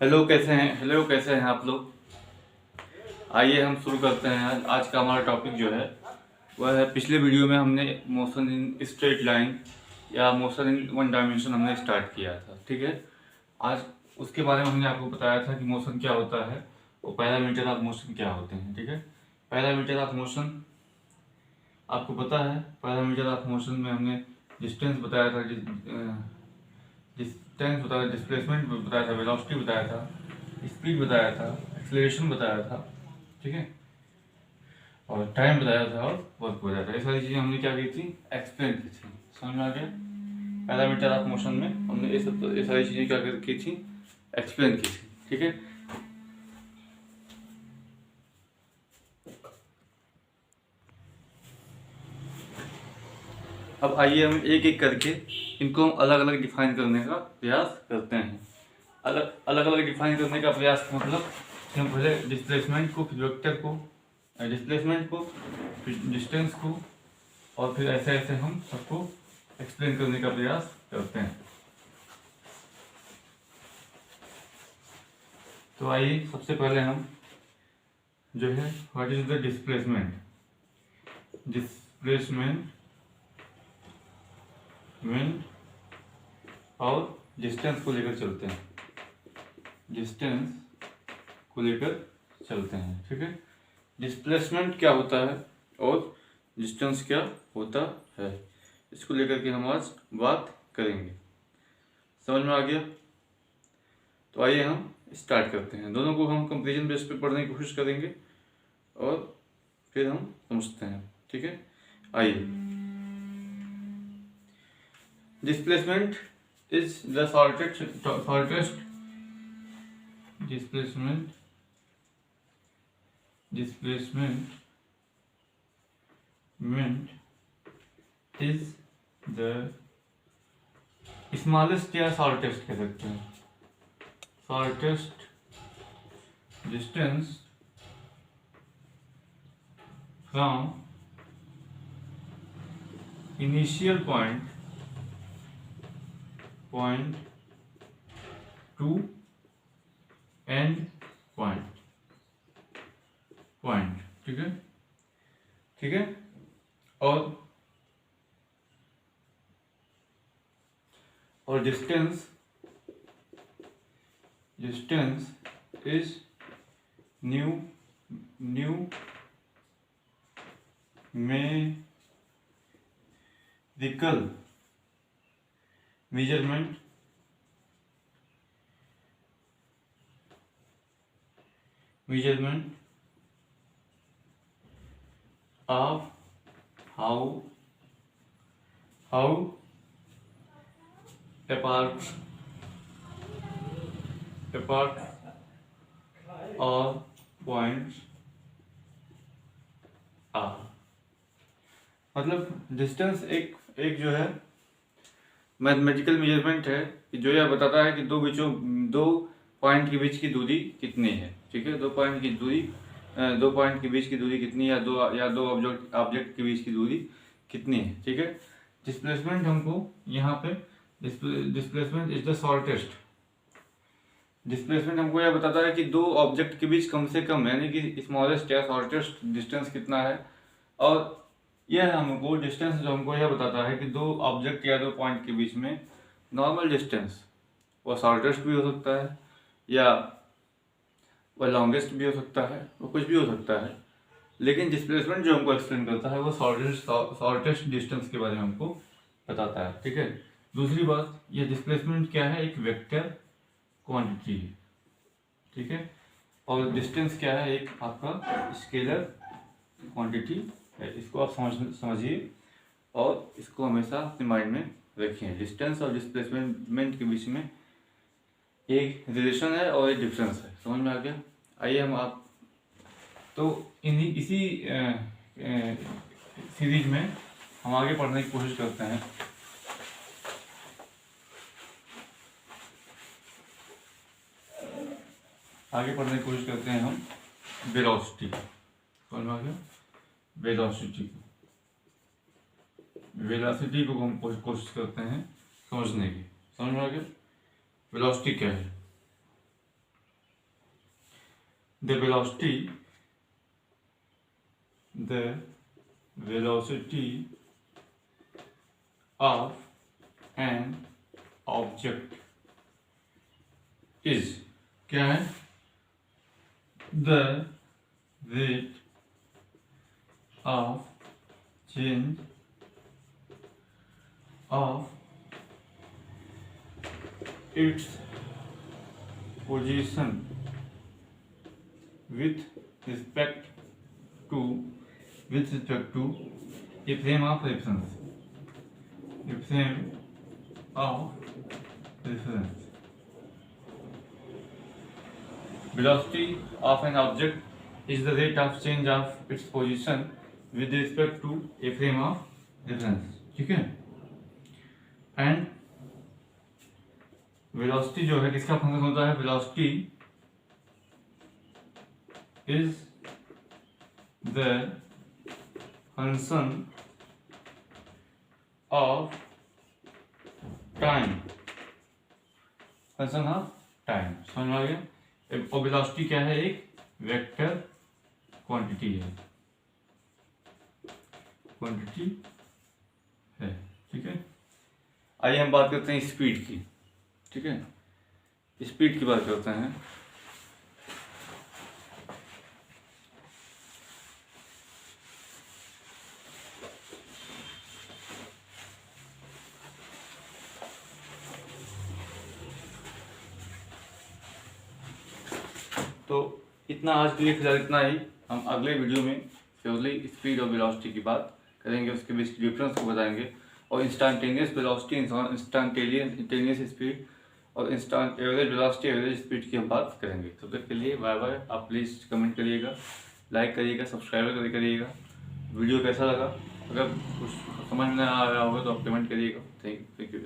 Hello कैसे हैं आप लोग। आइए हम शुरू करते हैं। आज का हमारा टॉपिक जो है वह है, पिछले वीडियो में हमने मोशन इन स्ट्रेट लाइन या मोशन इन वन डायमेंशन हमने स्टार्ट किया था। ठीक है, आज उसके बारे में हमने आपको बताया था कि मोशन क्या होता है, वो पहला मीटर ऑफ मोशन क्या होते हैं। ठीक है, पहला मीटर ऑफ मोशन आपको पता है। पहला मीटर ऑफ मोशन में हमने डिस्टेंस बताया था, डिस्टेंस बताया, डिस्प्लेसमेंट बताया था, वेलोसिटी बताया था, स्पीड बताया था, एक्सेलरेशन बताया था। ठीक है, और टाइम बताया था और वर्क बताया था। ये सारी चीज़ें हमने क्या की थी, एक्सप्लेन की थी। समझ में आ गया। पहला मीटर ऑफ मोशन में हमने ये सारी चीज़ें क्या की थी, एक्सप्लेन की थी। ठीक है, अब आइए हम एक एक करके इनको हम अलग अलग डिफाइन करने का प्रयास करते हैं। अलग अलग डिफाइन करने का प्रयास का मतलब कि हम पहले डिस्प्लेसमेंट को, फिर वेक्टर को, डिस्प्लेसमेंट को, फिर डिस्टेंस को, और फिर ऐसे ऐसे हम सबको एक्सप्लेन करने का प्रयास करते हैं। तो आइए सबसे पहले हम जो है, what is the displacement, displacement और डिस्टेंस को लेकर चलते हैं। डिस्टेंस को लेकर चलते हैं। ठीक है, डिस्प्लेसमेंट क्या होता है और डिस्टेंस क्या होता है, इसको लेकर के हम आज बात करेंगे। समझ में आ गया। तो आइए हम स्टार्ट करते हैं। दोनों को हम कंपेरिजन बेस पे पढ़ने की कोशिश करेंगे और फिर हम समझते हैं। ठीक है, आइए। Displacement is the shortest displacement is the smallest या शॉर्टेस्ट कह सकते हैं, shortest distance from initial point two and point. ठीक है, ठीक है। और distance is numerical measurement of how apart all points are। मतलब डिस्टेंस एक जो है मैथमेटिकल मेजरमेंट है कि जो यह बताता है कि दो पॉइंट के बीच की दूरी कितनी है। ठीक है, दो पॉइंट के बीच की दूरी कितनी है, या दो ऑब्जेक्ट के बीच की दूरी कितनी है। ठीक है, डिस्प्लेसमेंट हमको यहाँ पे displacement is the shortest. Displacement हमको यह बताता है कि दो ऑब्जेक्ट के बीच कम से कम, यानी कि स्मॉलेस्ट या शॉर्टेस्ट डिस्टेंस कितना है। और यह हमको डिस्टेंस जो हमको यह बताता है कि दो ऑब्जेक्ट या दो पॉइंट के बीच में नॉर्मल डिस्टेंस, वो शॉर्टेस्ट भी हो सकता है या वह लॉन्गेस्ट भी हो सकता है, वो कुछ भी हो सकता है। लेकिन डिस्प्लेसमेंट जो हमको एक्सप्लेन करता है वो शॉर्टेस्ट डिस्टेंस के बारे में हमको बताता है। ठीक है, दूसरी बात, ये डिस्प्लेसमेंट क्या है, एक वेक्टर क्वांटिटी है। ठीक है, और डिस्टेंस क्या है, एक आपका स्केलर क्वांटिटी है। इसको आप समझिए और इसको हमेशा अपने माइंड में रखिए। डिस्टेंस और डिस्प्लेसमेंट के बीच में एक रिलेशन है और एक डिफरेंस है। समझ में आ गया। आइए हम आप तो इसी सीरीज में हम आगे पढ़ने की कोशिश करते हैं। आगे पढ़ने की कोशिश करते हैं हम वेलोसिटी। समझ में आ गया। वेलोसिटी को हम कोशिश करते हैं समझने की। समझ में आ गया। वेलोसिटी क्या है, the velocity of an object is क्या है, the rate of change of its position with respect to a frame of reference. Velocity of an object is the rate of change of its position with respect to a frame of reference. ठीक है. And velocity जो है किसका function होता है, velocity is the function of time, function of time. समझ में आ गया. और वेलोसिटी क्या है, एक वेक्टर क्वांटिटी है, ठीक है. आइए हम बात करते हैं स्पीड की. ठीक है, स्पीड की बात करते हैं. तो इतना आज के लिए फिलहाल इतना ही. हम अगले वीडियो में प्योरली स्पीड और वेलोसिटी की बात करेंगे, उसके बीच डिफरेंस को बताएंगे, और इंस्टेंटेनियस वेलोसिटी, इंस्टेंटेनियस स्पीड और instant average velocity, average speed की हम बात करेंगे. तब तक के लिए बाय बाय. आप प्लीज़ कमेंट करिएगा, लाइक करिएगा, सब्सक्राइब करिएगा. वीडियो कैसा लगा, अगर कुछ समझ में ना आ रहा होगा तो आप कमेंट करिएगा. Thank you.